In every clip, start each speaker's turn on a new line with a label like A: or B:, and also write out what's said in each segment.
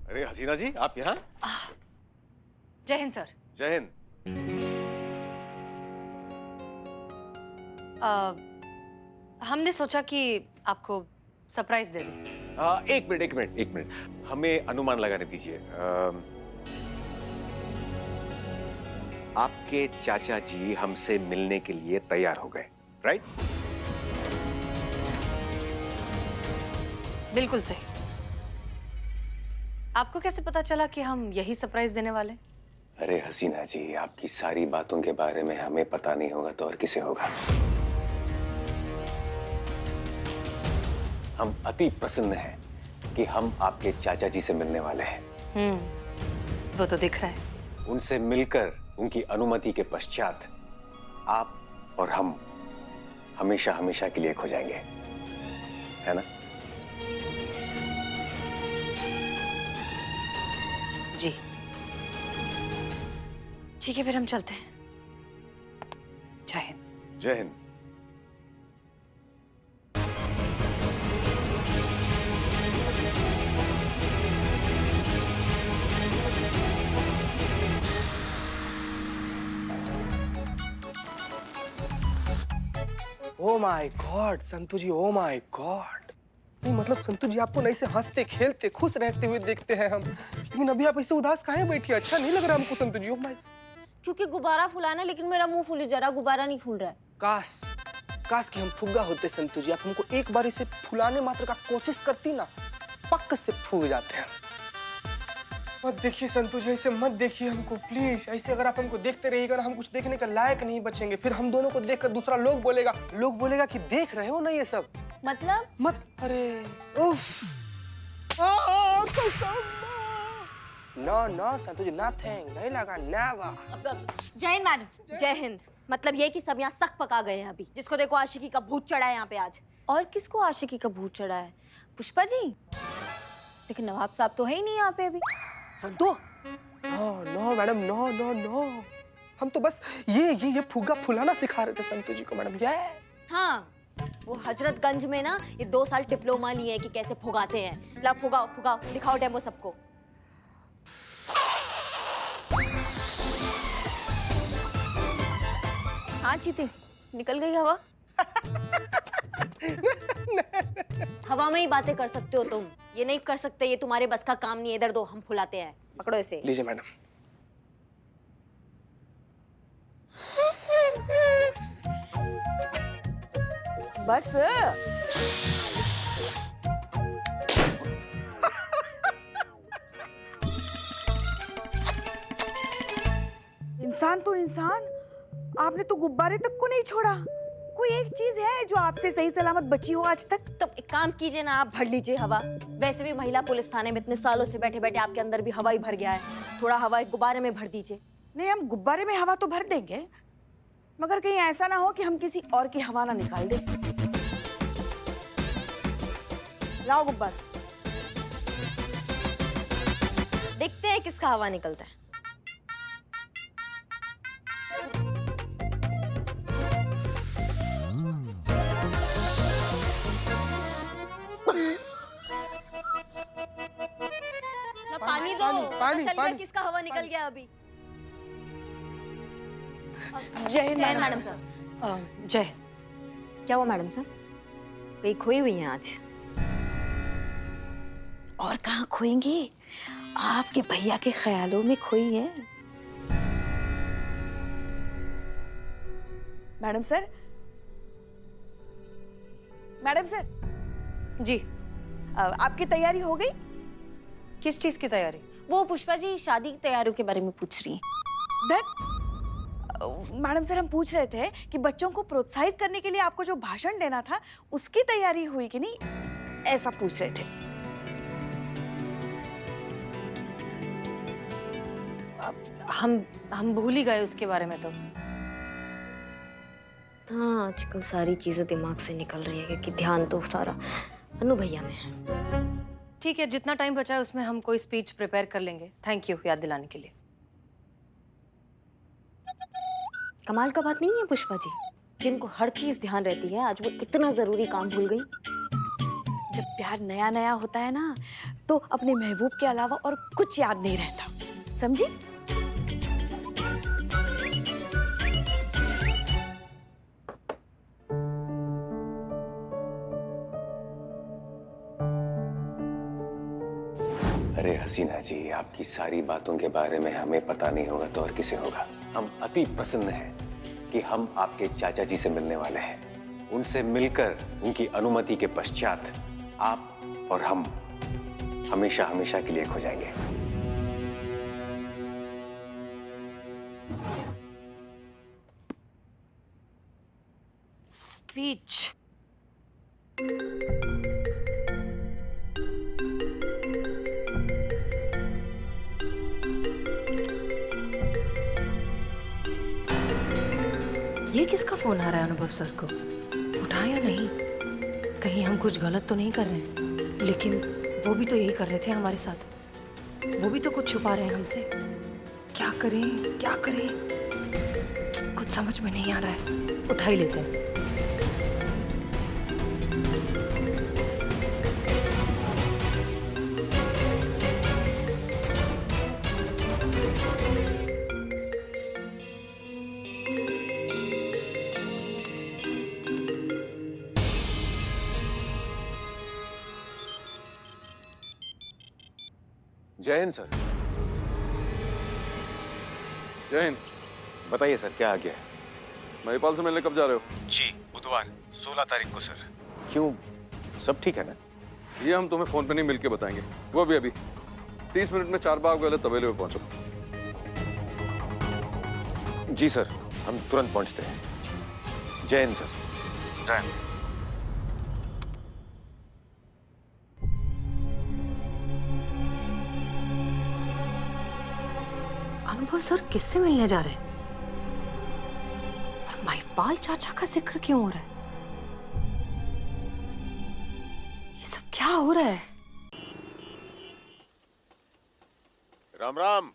A: अरे हसीना जी, आप यहाँ?
B: जय हिंद सर।
A: जय हिंद।
B: हमने सोचा कि आपको सरप्राइज दे दें।
A: एक मिनट, हमें अनुमान लगाने दीजिए। आपके चाचा जी हमसे मिलने के लिए तैयार हो गए, राइट?
B: बिल्कुल सही। आपको कैसे पता चला कि हम यही सरप्राइज देने वाले हैं?
A: अरे हसीना जी, आपकी सारी बातों के बारे में हमें पता नहीं होगा तो और किसे होगा? हम अति प्रसन्न हैं कि हम आपके चाचा जी से मिलने वाले हैं।
B: वो तो दिख रहा है।
A: उनसे मिलकर उनकी अनुमति के पश्चात आप और हम हमेशा हमेशा के लिए खो जाएंगे, है ना?
B: जी ठीक है, फिर हम चलते हैं। जय हिंद।
A: जय Hind.
C: Oh my god Santu ji, oh my god. नहीं मतलब संतू जी, आपको नहीं से हंसते खेलते खुश रहते हुए देखते हैं हम, लेकिन अभी आप ऐसे उदास काहे बैठी? अच्छा नहीं लग रहा हमको संतू जी। Oh my.
D: क्योंकि गुब्बारा फुलाना, लेकिन मेरा मुंह फूली जरा, गुब्बारा नहीं फूल रहा है।
C: काश काश कि हम फुग्गा होते संतू जी। आप हमको एक बार इसे फुलाने मात्र का कोशिश करती ना, पक्क से फूल जाते हैं। मत देखिए संतू जी, ऐसे मत देखिए हमको प्लीज। ऐसे अगर आप हमको देखते रहिएगा ना, हम कुछ देखने का लायक नहीं बचेंगे। फिर हम दोनों को देखकर दूसरा लोग बोलेगा कि देख रहे हो ना ये सब।
D: मतलब
C: मत। अरे उफ। नो संतू जी, नथिंग, नहीं लगा, नेवर।
D: जय हिंद मैडम।
E: जय हिंद। मतलब ये कि सब यहाँ सक पका गए हैं अभी। जिसको देखो आशिकी का भूत चढ़ा है यहाँ पे आज।
D: और किसको आशिकी का भूत चढ़ा है? पुष्पा जी। लेकिन नवाब साहब तो है ही नहीं यहाँ पे अभी।
C: Santu no madam, no. हम तो बस ये फुग्गा फुलाना सिखा रहे थे संतू जी को मैडम। ये
E: हाँ, वो हजरतगंज में ना ये 2 साल डिप्लोमा लिए है कि कैसे फुगाते हैं। ला फुगाओ, दिखाओ डेमो सबको।
D: हाँ चीती, निकल गई हवा।
E: हवा में ही बातें कर सकते हो तुम, ये नहीं कर सकते, ये तुम्हारे बस का काम नहीं है। इधर दो, हम फुलाते हैं। पकड़ो इसे।
C: लीजिए मैडम।
D: बस
F: इंसान तो इंसान, आपने तो गुब्बारे तक को नहीं छोड़ा। कोई एक चीज है जो आपसे सही सलामत बची हो आज तक?
E: तो एक काम कीजिए ना, आप भर लीजिए हवा। वैसे भी महिला पुलिस थाने में इतने सालों से बैठे बैठे आपके अंदर भी हवा ही भर गया है। थोड़ा हवा एक गुब्बारे में भर दीजिए।
F: नहीं, हम गुब्बारे में हवा तो भर देंगे, मगर कहीं ऐसा ना हो कि हम किसी और की हवा ना निकाल दें। लाओ गुब्बारा।
E: देखते हैं किसका हवा निकलता है। ना पानी दो,
C: पानी,
E: चल गया
C: पानी।
E: किसका हवा निकल गया अभी।
F: जय हिंद
E: मैडम साहब।
B: जय हिंद।
E: क्या हुआ मैडम साहब, कहीं खोई हुई हैं आज?
F: और कहाँ खोएंगी? आपके भैया के ख्यालों में खोई है। मैडम सर, मैडम सर
B: जी।
F: आपकी तैयारी हो गई?
B: किस चीज की तैयारी?
D: वो पुष्पा जी शादी की तैयारियों के बारे में पूछ रही हैं।
F: मैडम सर, हम पूछ रहे थे कि बच्चों को प्रोत्साहित करने के लिए आपको जो भाषण देना था उसकी तैयारी हुई कि नहीं, ऐसा पूछ रहे थे।
B: हम भूल ही गए उसके बारे में। तो
E: हाँ, आजकल सारी चीजें दिमाग से निकल रही है कि ध्यान तो सारा अनु भैया में है।
B: ठीक है, जितना टाइम बचा है उसमें हम कोई स्पीच प्रिपेयर कर लेंगे। थैंक यू याद दिलाने के लिए।
E: कमाल का बात नहीं है पुष्पा जी, जिनको हर चीज ध्यान रहती है आज वो इतना जरूरी काम भूल गई।
F: जब प्यार नया नया होता है ना तो अपने महबूब के अलावा और कुछ याद नहीं रहता, समझी?
A: अरे हसीना जी, आपकी सारी बातों के बारे में हमें पता नहीं होगा तो और किसे होगा। हम अति प्रसन्न हैं कि हम आपके चाचा जी से मिलने वाले हैं। उनसे मिलकर उनकी अनुमति के पश्चात आप और हम हमेशा हमेशा के लिए खो जाएंगे।
B: स्पीच। ये किसका फोन आ रहा है अनुभव सर को? उठाया नहीं? कहीं हम कुछ गलत तो नहीं कर रहे हैं? लेकिन वो भी तो यही कर रहे थे हमारे साथ। वो भी तो कुछ छुपा रहे हैं हमसे। क्या करें क्या करें, कुछ समझ में नहीं आ रहा है। उठा ही लेते हैं।
A: जय हिंद सर।
G: जय हिंद।
A: बताइए सर, क्या आ गया है?
G: महिपाल से मिलने कब जा रहे हो?
A: जी, बुधवार 16 तारीख को सर। क्यों, सब ठीक है ना?
G: ये हम तुम्हें फोन पे नहीं मिलके बताएंगे, वो भी अभी 30 मिनट में 4 बाग वाले तबेले पे पहुंचो।
A: जी सर, हम तुरंत पहुंचते हैं। जय हिंद सर।
G: जय हिंद।
B: अनुभव सर किससे मिलने जा रहे हैं? और महिपाल चाचा का जिक्र क्यों हो रहा है? ये सब क्या हो रहा है?
A: राम राम।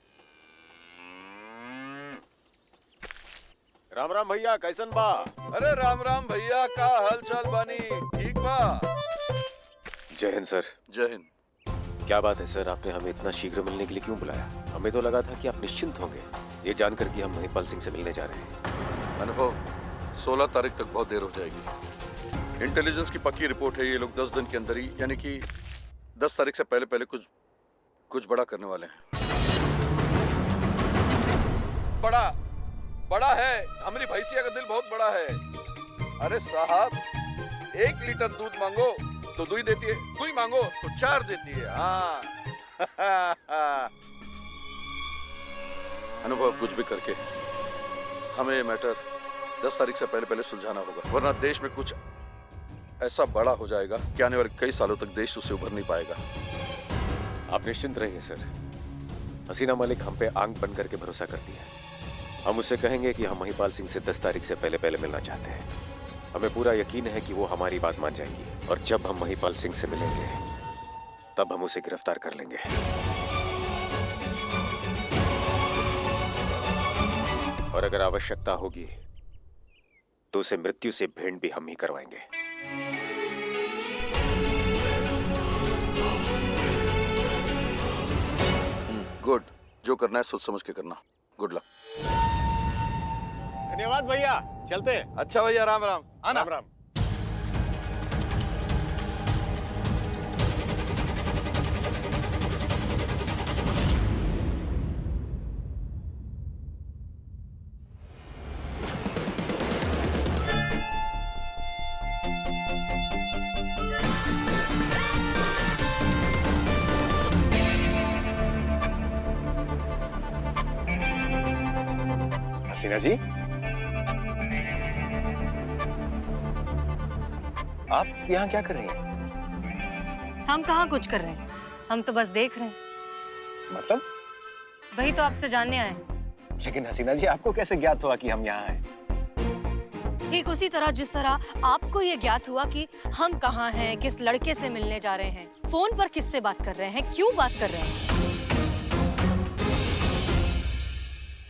A: राम राम भैया, कैसन बा?
G: अरे राम राम भैया, का हाल चाल बानी? ठीक बा?
A: जय हिंद सर।
G: जय हिंद।
A: क्या बात है सर, आपने हमें इतना शीघ्र मिलने के लिए क्यों बुलाया? हमें तो लगा था कि आप निश्चिंत होंगे, ये जानकर कि हम महिपाल सिंह से मिलने जा रहे हैं।
G: अनुभव, 16 तारीख तक बहुत देर हो जाएगी। इंटेलिजेंस की पक्की रिपोर्ट है, ये लोग 10 दिन के अंदर ही, यानी कि 10 तारीख से पहले पहले कुछ बड़ा करने वाले हैं। बड़ा है, हमारी भैंसिया का दिल बहुत बड़ा है। अरे साहब, 1 लीटर दूध मांगो तो 2 देती है, 2 मांगो तो 4 देती है। हाँ। अनुभव, कुछ भी करके हमें ये मैटर 10 तारीख से पहले पहले सुलझाना होगा, वरना देश में कुछ ऐसा बड़ा हो जाएगा कि आने वाले कई सालों तक देश उससे उभर नहीं पाएगा।
A: आप निश्चिंत रहिए सर। हसीना मलिक हम पे आंख बन करके भरोसा करती है। हम उससे कहेंगे कि हम महिपाल सिंह से 10 तारीख से पहले पहले मिलना चाहते हैं। हमें पूरा यकीन है कि वो हमारी बात मान जाएंगी, और जब हम महिपाल सिंह से मिलेंगे तब हम उसे गिरफ्तार कर लेंगे। और अगर आवश्यकता होगी तो उसे मृत्यु से भेंट भी हम ही करवाएंगे।
G: गुड, जो करना है सोच समझ के करना। Good luck.
A: धन्यवाद भैया, चलते हैं।
G: अच्छा भैया, राम राम।
A: राम राम। हसीना जी, आप यहाँ क्या कर रही हैं?
B: हम कहाँ कुछ कर रहे हैं, हम तो बस देख रहे हैं।
A: मतलब?
B: वही तो आपसे जानने आए।
A: लेकिन हसीना जी, आपको कैसे ज्ञात हुआ कि हम यहाँ हैं?
B: ठीक उसी तरह जिस तरह आपको ये ज्ञात हुआ कि हम कहाँ हैं, किस लड़के से मिलने जा रहे हैं, फोन पर किससे बात कर रहे हैं, क्यों बात कर रहे हैं।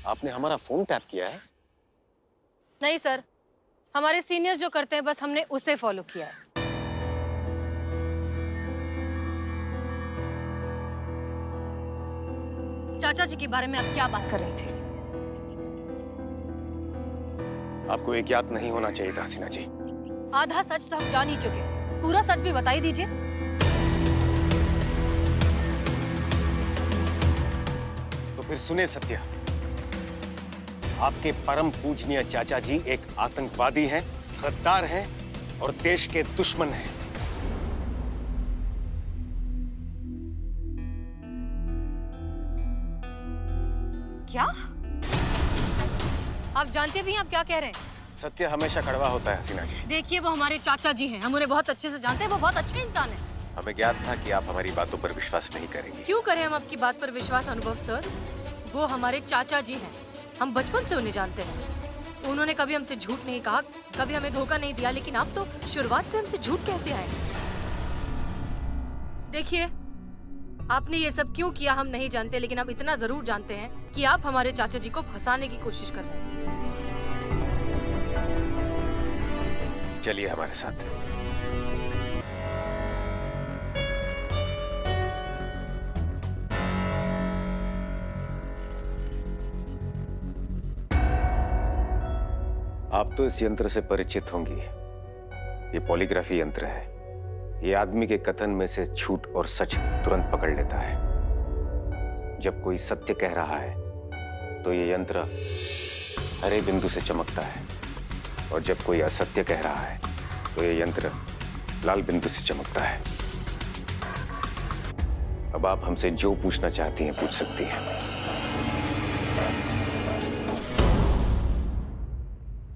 A: आपने हमारा फोन टैप किया है?
B: नहीं सर, हमारे सीनियर्स जो करते हैं बस हमने उसे फॉलो किया है। चाचा जी के बारे में आप क्या बात कर रहे थे?
A: आपको एक याद नहीं होना चाहिए था हसीना जी।
B: आधा सच तो हम जान ही चुके हैं, पूरा सच भी बता ही दीजिए।
A: तो फिर सुने सत्या, आपके परम पूजनीय चाचा जी एक आतंकवादी हैं, गद्दार हैं और देश के दुश्मन हैं।
B: क्या? आप जानते भी हैं आप क्या कह रहे हैं?
A: सत्य हमेशा कड़वा होता है हसीना जी।
B: देखिए, वो हमारे चाचा जी हैं, हम उन्हें बहुत अच्छे से जानते हैं, वो बहुत अच्छे इंसान हैं।
A: हमें ज्ञात था कि आप हमारी बातों पर विश्वास नहीं करेंगे।
B: क्यों करें हम आपकी बात पर विश्वास अनुभव सर? वो हमारे चाचा जी हैं, हम बचपन से उन्हें जानते हैं। उन्होंने कभी हमसे झूठ नहीं कहा, कभी हमें धोखा नहीं दिया, लेकिन आप तो शुरुआत से हमसे झूठ कहते आए। देखिए, आपने ये सब क्यों किया हम नहीं जानते, लेकिन हम इतना जरूर जानते हैं कि आप हमारे चाचा जी को फंसाने की कोशिश कर रहे हैं।
A: चलिए हमारे साथ। आप तो इस यंत्र से परिचित होंगी। ये पॉलीग्राफी यंत्र है। ये आदमी के कथन में से झूठ और सच तुरंत पकड़ लेता है। जब कोई सत्य कह रहा है तो ये यंत्र हरे बिंदु से चमकता है, और जब कोई असत्य कह रहा है तो ये यंत्र लाल बिंदु से चमकता है। अब आप हमसे जो पूछना चाहती हैं पूछ सकती हैं।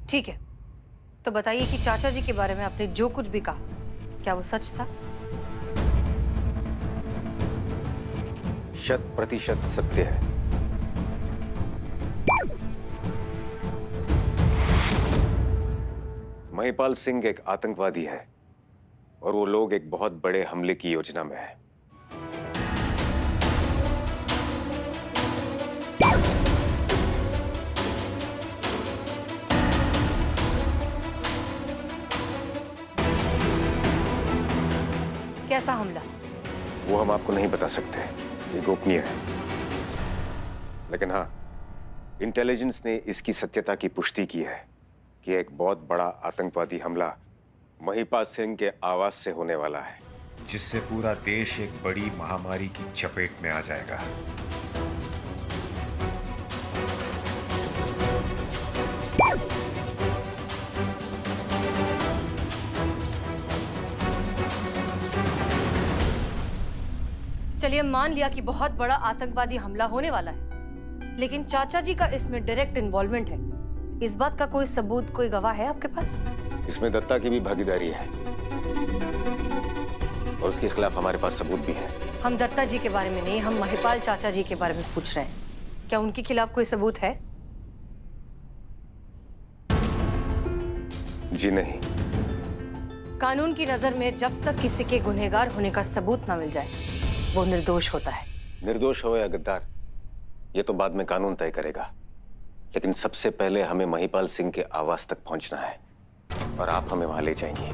B: ठीक है, तो बताइए कि चाचा जी के बारे में आपने जो कुछ भी कहा, क्या वो सच था?
A: 100% सत्य है। महिपाल सिंह एक आतंकवादी है और वो लोग एक बहुत बड़े हमले की योजना में है।
B: कैसा हमला?
A: वो हम आपको नहीं बता सकते, ये गोपनीय है। लेकिन हाँ, इंटेलिजेंस ने इसकी सत्यता की पुष्टि की है कि एक बहुत बड़ा आतंकवादी हमला महिपाल सिंह के आवास से होने वाला है,
H: जिससे पूरा देश एक बड़ी महामारी की चपेट में आ जाएगा।
B: चलिए, मान लिया कि बहुत बड़ा आतंकवादी हमला होने वाला है, लेकिन चाचा जी का इसमें डायरेक्ट इन्वॉल्वमेंट है। इस बात का कोई सबूत, कोई गवाह है आपके पास?
A: इसमें दत्ता की भी भागीदारी है और उसके खिलाफ हमारे पास सबूत भी है।
B: हम दत्ता जी के बारे में नहीं, हम महिपाल चाचा जी के बारे में पूछ रहे हैं। क्या उनके खिलाफ कोई सबूत है?
A: जी नहीं।
B: कानून की नजर में जब तक किसी के गुनहगार होने का सबूत ना मिल जाए, वो निर्दोष होता है।
A: निर्दोष हो या गद्दार, ये तो बाद में कानून तय करेगा, लेकिन सबसे पहले हमें महिपाल सिंह के आवास तक पहुंचना है और आप हमें वहां ले जाएंगे।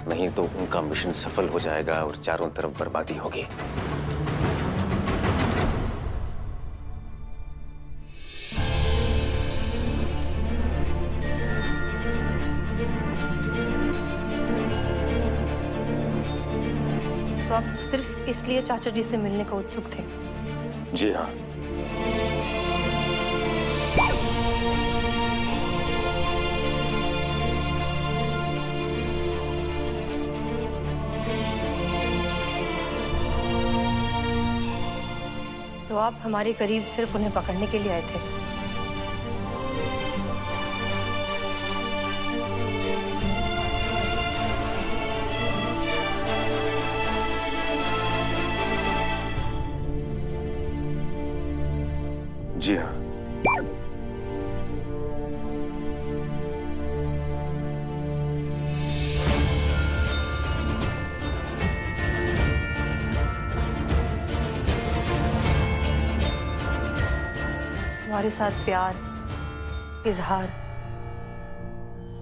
A: नहीं तो उनका मिशन सफल हो जाएगा और चारों तरफ बर्बादी होगी।
B: तो आप सिर्फ इसलिए चाचा जी से मिलने को उत्सुक थे?
A: जी हाँ।
B: तो आप हमारे करीब सिर्फ उन्हें पकड़ने के लिए आए थे?
A: जी हाँ।
B: हमारे साथ प्यार, इजहार,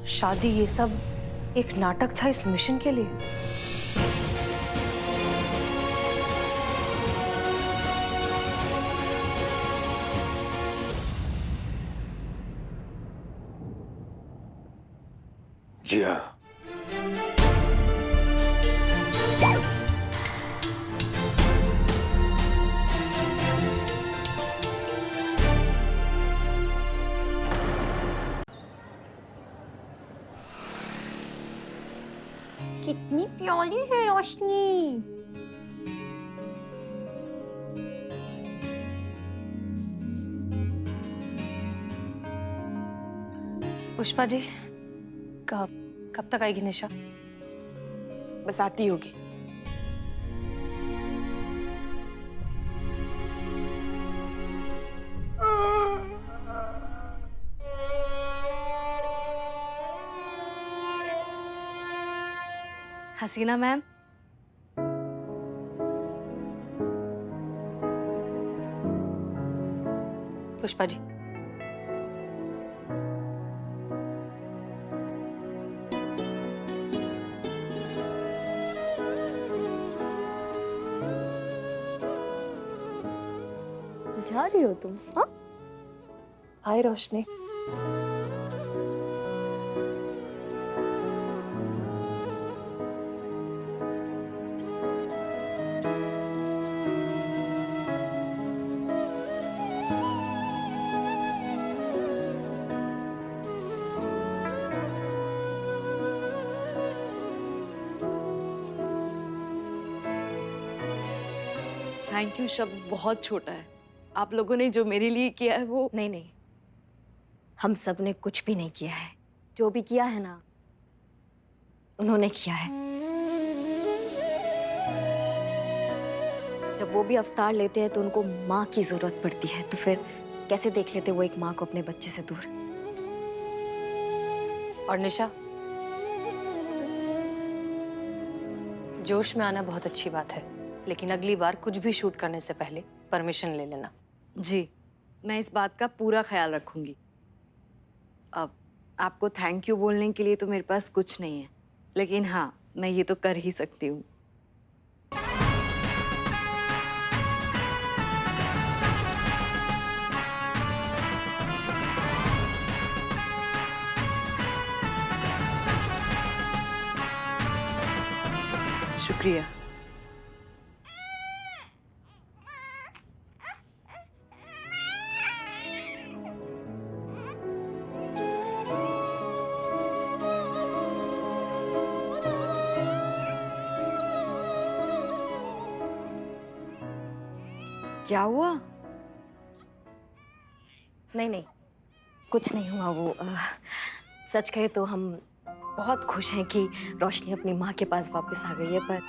B: शादी, ये सब एक नाटक था इस मिशन के लिए।
A: जी हाँ।
D: कितनी प्यारी है रोशनी।
B: पुष्पा जी, कब कब तक आएगी निशा?
F: बस आती होगी।
E: हसीना मैम,
B: पुष्पा जी,
D: जा रही हो तुम? हाँ,
B: हाय रोशनी।
E: थैंक यू शब्द बहुत छोटा है। आप लोगों ने जो मेरे लिए किया है वो
B: नहीं नहीं, हम सब ने कुछ भी नहीं किया है। जो भी किया है ना, उन्होंने किया है। जब वो भी अवतार लेते हैं तो उनको माँ की जरूरत पड़ती है, तो फिर कैसे देख लेते वो एक माँ को अपने बच्चे से दूर। और निशा, जोश में आना बहुत अच्छी बात है, लेकिन अगली बार कुछ भी शूट करने से पहले परमिशन ले लेना।
E: जी, मैं इस बात का पूरा ख्याल रखूंगी। अब आपको थैंक यू बोलने के लिए तो मेरे पास कुछ नहीं है, लेकिन हाँ, मैं ये तो कर ही सकती हूँ। शुक्रिया। क्या हुआ?
B: नहीं नहीं, कुछ नहीं हुआ। वो सच कहे तो हम बहुत खुश हैं कि रोशनी अपनी माँ के पास वापस आ गई है, पर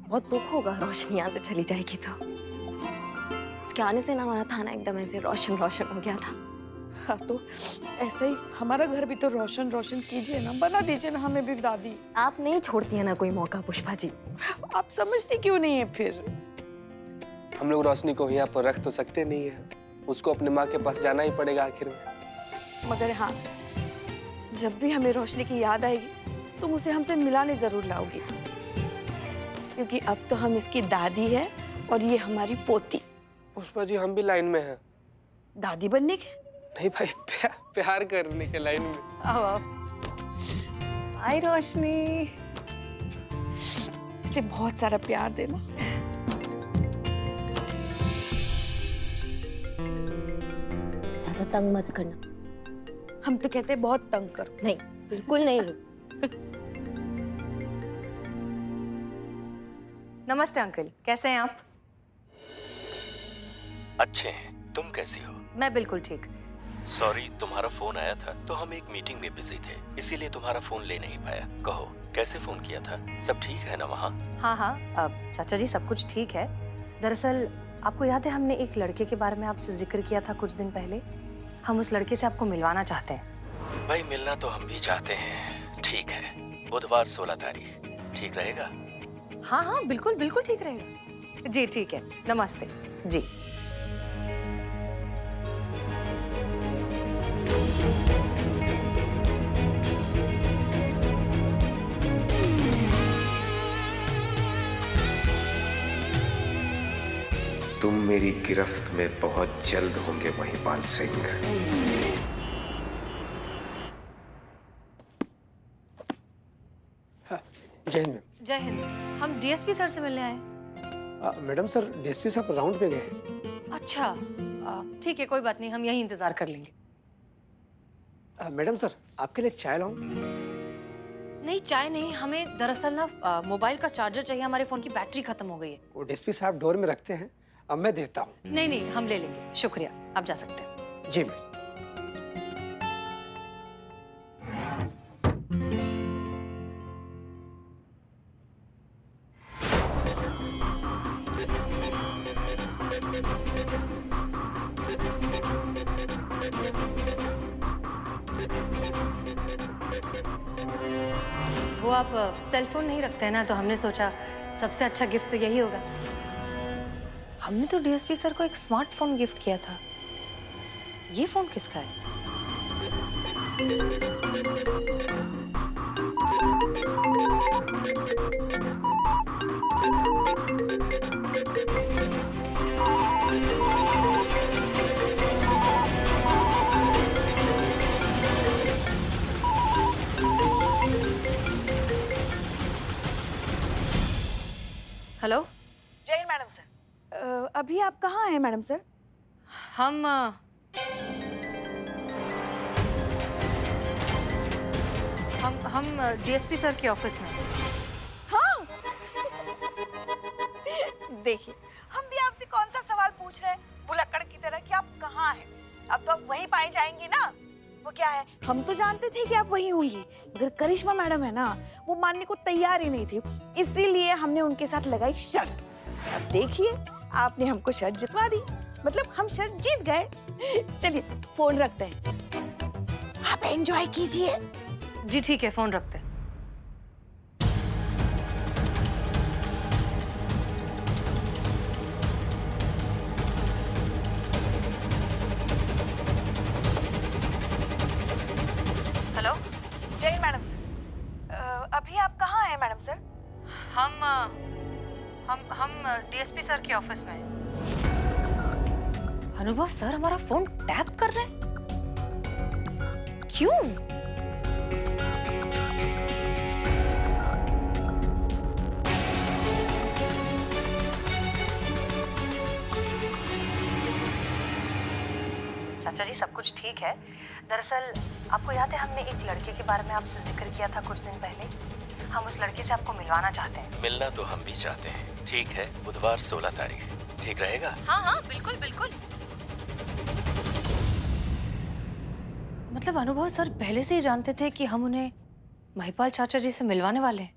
B: बहुत दुख होगा रोशनी यहाँ से चली जाएगी तो। उसके आने से ना हमारा थाना एकदम ऐसे रोशन रोशन हो गया था।
F: हाँ, तो ऐसे ही हमारा घर भी तो रोशन रोशन कीजिए ना, बना दीजिए ना हमें भी दादी।
B: आप नहीं छोड़ती है ना कोई मौका पुष्पा जी।
F: आप समझती क्यों नहीं है फिर?
C: हम लोग रोशनी को यहाँ पर रख तो सकते नहीं है, उसको अपने माँ के पास जाना ही पड़ेगा आखिर में।
F: मगर हाँ, जब भी हमें रोशनी की याद आएगी तुम उसे हमसे मिलाने जरूर लाओगी, क्योंकि अब तो हम इसकी दादी है और ये हमारी पोती।
C: पुष्पा जी, हम भी लाइन में हैं।
F: दादी बनने के?
C: नहीं भाई, प्यार करने के लाइन में।
B: आओ आओ। हाय रोशनी।
F: इसे बहुत सारा प्यार देना।
B: ज्यादा तंग मत करना।
F: हम तो कहते हैं बहुत तंग करो।
B: नहीं, बिल्कुल नहीं। नमस्ते अंकल, कैसे हैं आप?
I: अच्छे हैं, तुम कैसी हो?
B: मैं बिल्कुल ठीक।
I: सॉरी, तुम्हारा फोन आया था तो हम एक मीटिंग में बिजी थे, इसीलिए तुम्हारा फोन ले नहीं पाया। कहो, कैसे फोन किया था? सब ठीक है ना वहाँ?
B: हाँ हाँ, अब चाचा जी सब कुछ ठीक है। दरअसल आपको याद है हमने एक लड़के के बारे में आपसे जिक्र किया था कुछ दिन पहले। हम उस लड़के से आपको मिलवाना चाहते हैं।
I: भाई, मिलना तो हम भी चाहते हैं। ठीक है, बुधवार 16 तारीख ठीक रहेगा?
B: हाँ हाँ, बिल्कुल बिल्कुल ठीक रहेगा। जी ठीक है, नमस्ते जी।
H: तुम मेरी गिरफ्त में बहुत जल्द होंगे महिपाल सिंह।
J: जय हिंद मैम।
B: जय हिंद। हम डीएसपी सर से मिलने आए।
J: मैडम सर डीएसपी साहब राउंड पे गए हैं।
B: अच्छा, ठीक है, कोई बात नहीं, हम यहीं इंतजार कर लेंगे।
J: मैडम सर आपके लिए चाय लाऊं?
B: नहीं, चाय नहीं, हमें दरअसल ना मोबाइल का चार्जर चाहिए, हमारे फोन की बैटरी खत्म हो गई है।
J: वो डीएसपी साहब डोर में रखते हैं, अब मैं देता हूँ।
B: नहीं नहीं, हम ले लेंगे, शुक्रिया, आप जा सकते हैं।
J: जी मैम।
B: वो आप सेल फोन नहीं रखते हैं ना, तो हमने सोचा सबसे अच्छा गिफ्ट तो यही होगा। हमने तो डीएसपी सर को एक स्मार्टफोन गिफ्ट किया था, ये फोन किसका है? हेलो।
F: जय हिंद मैडम सर। अभी आप कहाँ हैं मैडम सर?
B: हम डीएसपी सर के ऑफिस में।
F: हाँ। देखिए, हम भी आपसे कौन सा सवाल पूछ रहे हैं भुलक्कड़ की तरह कि आप कहाँ हैं? अब तो आप वहीं पाए जाएंगे ना। वो क्या है, हम तो जानते थे कि आप वहीं होंगी, मगर करिश्मा मैडम है ना, वो मानने को तैयार ही नहीं थी, इसीलिए हमने उनके साथ लगाई शर्त। अब देखिए, आपने हमको शर्त जितवा दी, मतलब हम शर्त जीत गए। चलिए फोन रखते हैं, आप एंजॉय कीजिए।
B: जी ठीक है, फोन रखते हैं। हेलो।
F: जय हिंद मैडम सर। अभी आप कहाँ हैं मैडम सर?
B: हम डीएसपी सर के ऑफिस में हैं। अनुभव सर हमारा फोन टैप कर रहे हैं, क्यों? चाचा जी, सब कुछ ठीक है। दरअसल आपको याद है, हमने एक लड़के के बारे में आपसे जिक्र किया था कुछ दिन पहले। हम उस लड़के से आपको मिलवाना चाहते हैं।
I: मिलना तो हम भी चाहते हैं। ठीक है, बुधवार 16 तारीख ठीक रहेगा?
B: हाँ हाँ, बिल्कुल बिल्कुल। मतलब अनुभव सर पहले से ही जानते थे कि हम उन्हें महिपाल चाचा जी से मिलवाने वाले हैं।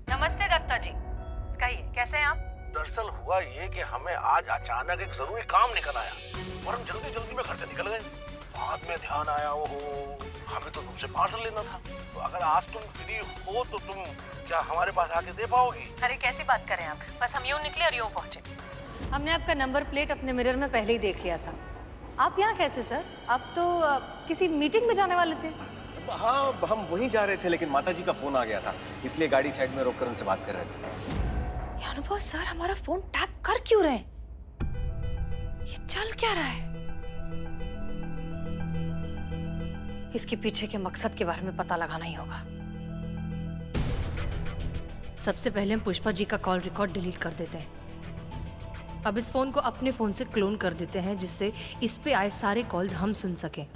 B: नमस्ते दत्ता जी, कहिए कैसे हैं आप?
K: दरअसल हुआ ये कि हमें आज अचानक एक जरूरी काम निकल आया और हम जल्दी जल्दी में घर से निकल गए। बाद में ध्यान आया, ओहो, हमें तो तुमसे पार्सल लेना था। तो अगर आज तुम फ्री हो तो तुम क्या हमारे पास आके दे पाओगी?
B: अरे कैसी बात करें आप, बस हम यूं निकले और यूं पहुंचे। हमने आपका नंबर प्लेट अपने मिरर में पहले ही देख लिया था। आप यहाँ कैसे सर? आप तो किसी मीटिंग में जाने वाले थे।
A: हाँ, हम वहीं जा रहे थे, लेकिन माताजी का फोन आ गया था, इसलिए गाड़ी साइड में रोककर उनसे बात कर रहे थे।
B: ये अनुभव सर हमारा फोन टैप कर क्यों रहे हैं? ये चल क्या रहा है? इसके पीछे के मकसद के बारे में पता लगाना ही होगा। सबसे पहले हम पुष्पा जी का कॉल रिकॉर्ड डिलीट कर देते हैं। अब इस फोन को अपने फोन से क्लोन कर देते हैं, जिससे इस पे आए सारे कॉल्स हम सुन सकें।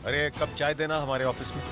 A: अरे कब चाय देना हमारे ऑफिस में?